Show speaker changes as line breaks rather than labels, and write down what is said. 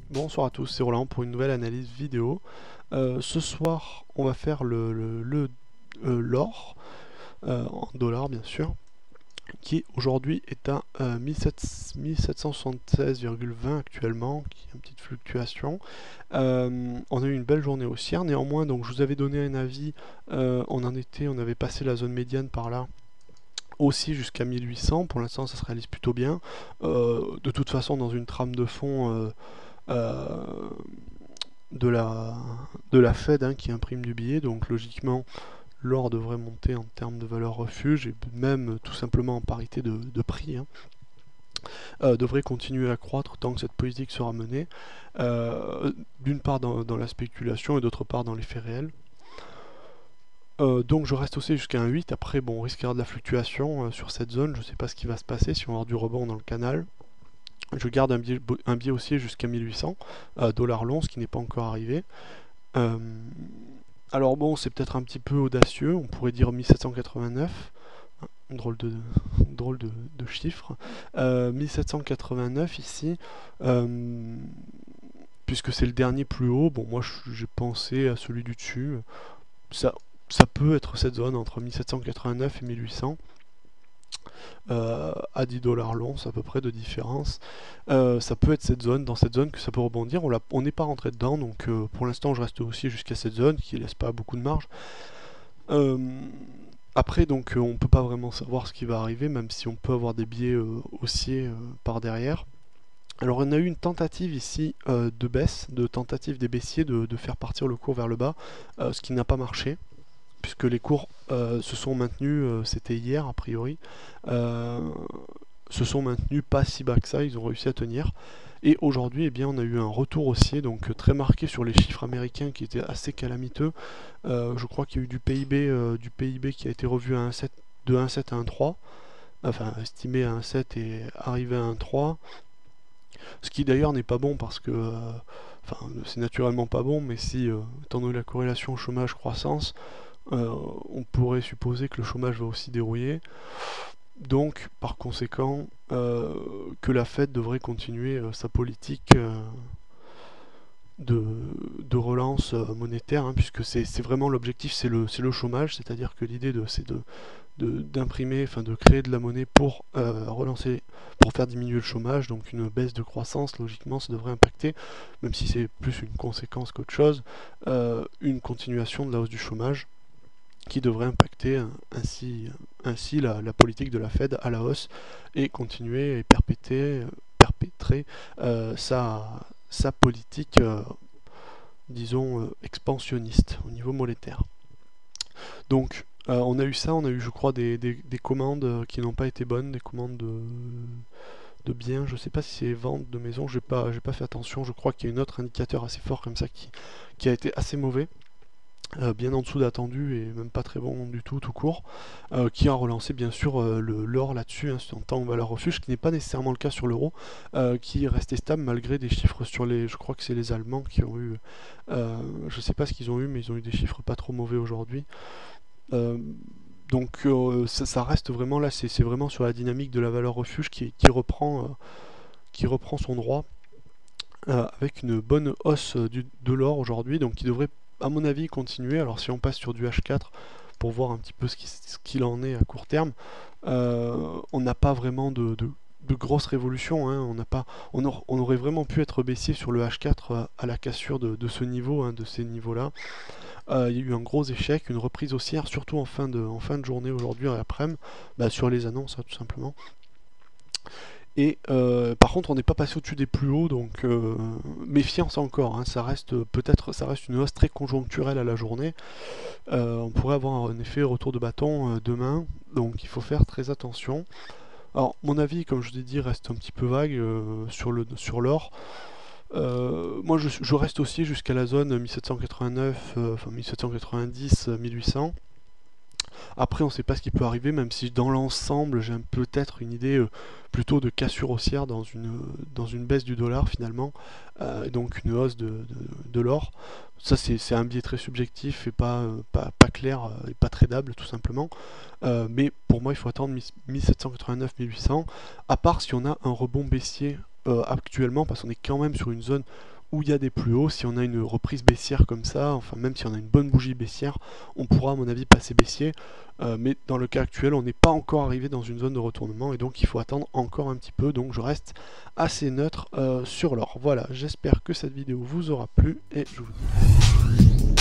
Bonsoir à tous, c'est Roland pour une nouvelle analyse vidéo. Ce soir, on va faire l'or, en dollars bien sûr, qui aujourd'hui est à 1776,20 actuellement, qui a une petite fluctuation. On a eu une belle journée haussière, néanmoins, donc je vous avais donné un avis, on avait passé la zone médiane par là, aussi jusqu'à 1800, pour l'instant ça se réalise plutôt bien. De toute façon, dans une trame de fond, euh, de la, de la Fed, hein, qui imprime du billet, donc logiquement l'or devrait monter en termes de valeur refuge et même tout simplement en parité de prix, hein, devrait continuer à croître tant que cette politique sera menée, d'une part dans la spéculation et d'autre part dans les faits réels. Donc je reste aussi jusqu'à un 8. Après, bon, on risque d'avoir de la fluctuation sur cette zone. Je ne sais pas ce qui va se passer, si on va avoir du rebond dans le canal. Je garde un biais haussier jusqu'à 1800 dollars long, ce qui n'est pas encore arrivé. Euh, alors bon, c'est peut-être un petit peu audacieux, on pourrait dire 1789, drôle de, drôle de chiffre. 1789 ici, euh, puisque c'est le dernier plus haut, bon moi j'ai pensé à celui du dessus, ça, ça peut être cette zone entre 1789 et 1800. À 10 dollars long, c'est à peu près de différence. Ça peut être cette zone, dans cette zone que ça peut rebondir. On n'est pas rentré dedans, donc pour l'instant je reste aussi jusqu'à cette zone qui laisse pas beaucoup de marge. Euh, Après, donc on peut pas vraiment savoir ce qui va arriver, même si on peut avoir des biais haussiers par derrière. Alors on a eu une tentative ici de baisse, de tentative des baissiers de faire partir le cours vers le bas, ce qui n'a pas marché puisque les cours se sont maintenus, c'était hier a priori, euh, se sont maintenus pas si bas que ça, ils ont réussi à tenir. Et aujourd'hui, eh bien, on a eu un retour haussier, donc très marqué sur les chiffres américains qui étaient assez calamiteux. Je crois qu'il y a eu du PIB qui a été revu à 1,7, de 1,7 à 1,3, enfin estimé à 1,7 et arrivé à 1,3. Ce qui d'ailleurs n'est pas bon parce que, enfin, c'est naturellement pas bon, mais si, étant donné la corrélation chômage-croissance, on pourrait supposer que le chômage va aussi dérouiller. Donc, par conséquent, que la Fed devrait continuer sa politique de, de relance monétaire, hein, puisque c'est vraiment l'objectif, c'est le chômage, c'est-à-dire que l'idée c'est d'imprimer, enfin de créer de la monnaie pour relancer, pour faire diminuer le chômage, donc une baisse de croissance, logiquement, ça devrait impacter, même si c'est plus une conséquence qu'autre chose, une continuation de la hausse du chômage qui devrait impacter ainsi la politique de la Fed à la hausse et continuer et perpétrer sa politique, disons, expansionniste au niveau monétaire. Donc, on a eu ça, on a eu, je crois, des commandes qui n'ont pas été bonnes, des commandes de biens. Je ne sais pas si c'est vente de maison, j'ai pas fait attention. Je crois qu'il y a un autre indicateur assez fort comme ça qui a été assez mauvais. Bien en dessous d'attendu et même pas très bon du tout, tout court, qui a relancé bien sûr l'or là-dessus, hein, en temps valeur refuge, ce qui n'est pas nécessairement le cas sur l'euro, qui est resté stable malgré des chiffres sur les, je crois que c'est les Allemands qui ont eu, je sais pas ce qu'ils ont eu, mais ils ont eu des chiffres pas trop mauvais aujourd'hui. Euh, donc ça reste vraiment là, c'est vraiment sur la dynamique de la valeur refuge qui reprend son droit, avec une bonne hausse de l'or aujourd'hui, donc qui devrait à mon avis continuer. Alors si on passe sur du H4 pour voir un petit peu ce qu'il en est à court terme, on n'a pas vraiment de grosses révolutions, hein. On aurait vraiment pu être baissier sur le H4 à la cassure de ce niveau, hein, de ces niveaux-là. Il y a eu un gros échec, une reprise haussière, surtout en fin de journée aujourd'hui et après-midi, bah, sur les annonces, hein, tout simplement. Et par contre, on n'est pas passé au-dessus des plus hauts, donc méfiance encore, hein, ça reste peut-être, ça reste une hausse très conjoncturelle à la journée. On pourrait avoir un effet retour de bâton demain, donc il faut faire très attention. Alors, mon avis, comme je l'ai dit, reste un petit peu vague sur l'or. Moi, je reste aussi jusqu'à la zone 1789, enfin 1790, 1800. Après, on ne sait pas ce qui peut arriver, même si dans l'ensemble, j'ai peut-être une idée plutôt de cassure haussière dans une baisse du dollar finalement, donc une hausse de l'or. Ça, c'est un biais très subjectif et pas clair et pas tradable tout simplement. Mais pour moi, il faut attendre 1789-1800, à part si on a un rebond baissier actuellement, parce qu'on est quand même sur une zone où il y a des plus hauts. Si on a une reprise baissière comme ça, enfin même si on a une bonne bougie baissière, on pourra à mon avis passer baissier. Mais dans le cas actuel, on n'est pas encore arrivé dans une zone de retournement et donc il faut attendre encore un petit peu. Donc je reste assez neutre sur l'or. Voilà, j'espère que cette vidéo vous aura plu et je vous dis